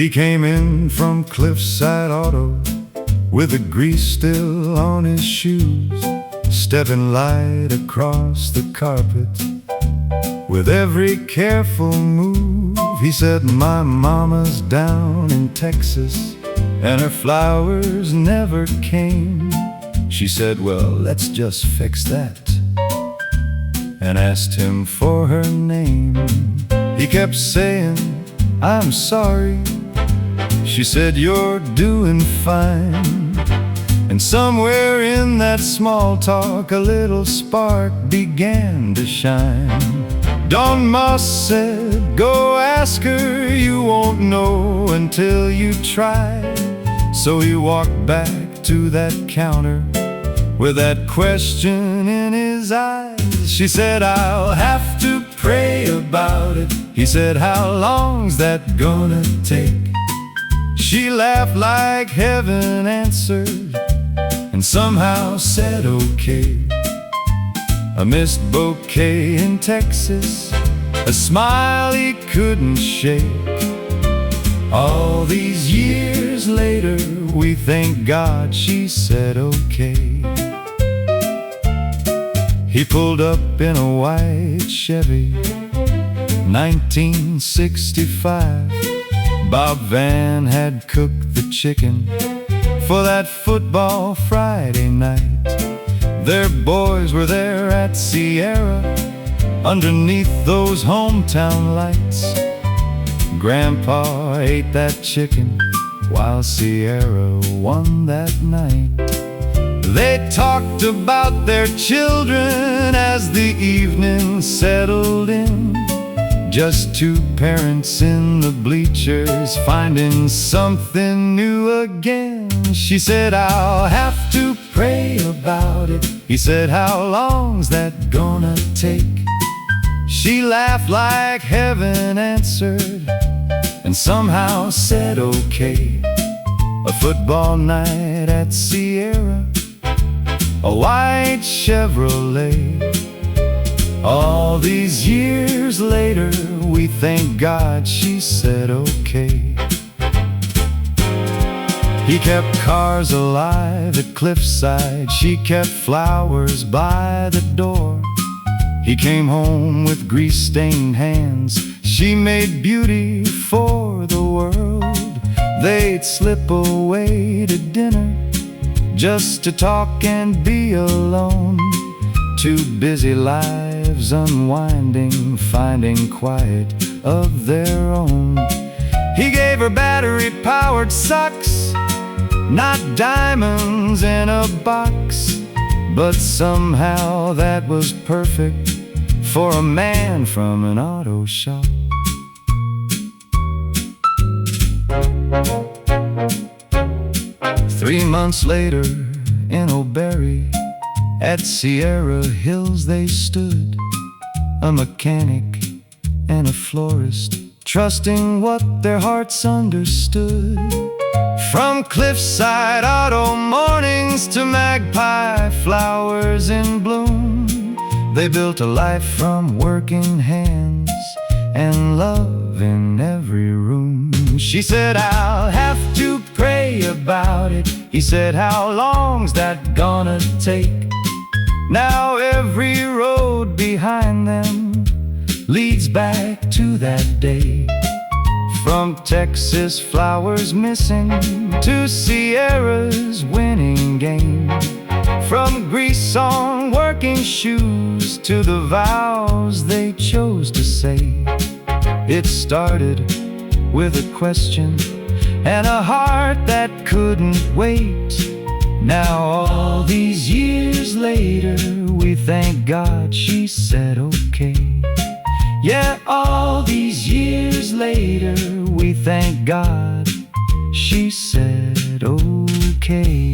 He came in from Cliffside Auto with the grease still on his shoes, stepping light across the carpet with every careful move. He said, "My mama's down in Texas and her flowers never came." She said, "Well, let's just fix that," and asked him for her name. He kept saying, "I'm sorry." She said, "You're doing fine." And somewhere in that small talk a little spark began to shine. Don Moss said, "Go ask her, you won't know until you try." So he walked back to that counter with that question in his eyes. She said, "I'll have to pray about it." He said, "How long's that gonna take?" She laughed like heaven answered, and somehow said okay. A missed bouquet in Texas, a smile he couldn't shake. All these years later, we thank God she said okay. He pulled up in a white Chevy, 1965. Bob Van had cooked the chicken for that football Friday night. Their boys were there at Sierra, underneath those hometown lights. Grandpa ate that chicken while Sierra won that night. They talked about their children as the evening settled in. Just two parents in the bleachers finding something new again. She said, "I'll have to pray about it." He said, "How long's that gonna take?" She laughed like heaven answered, and somehow said okay. A football night at Sierra, a white Chevrolet. All these years later, we thank God she said okay. He kept cars alive at Cliffside, she kept flowers by the door. He came home with grease-stained hands, she made beauty for the world. They'd slip away to dinner just to talk and be alone. Two busy lives unwinding, finding quiet of their own. He gave her battery-powered socks, not diamonds in a box, but somehow that was perfect for a man from an auto shop. Three months later in O'Berry, at Sierra Hills they stood, a mechanic and a florist, trusting what their hearts understood. From Cliffside Auto mornings to magpie flowers in bloom, they built a life from working hands and love in every room. She said, "I'll have to pray about it." He said, "How long's that gonna take?" Now every road behind them leads back to that day. From Texas flowers missing to Sierra's winning game. From grease on working shoes to the vows they chose to say. It started with a question and a heart that couldn't wait. Now all these years later, we thank God she said okay. Yeah, all these years later, we thank God she said okay.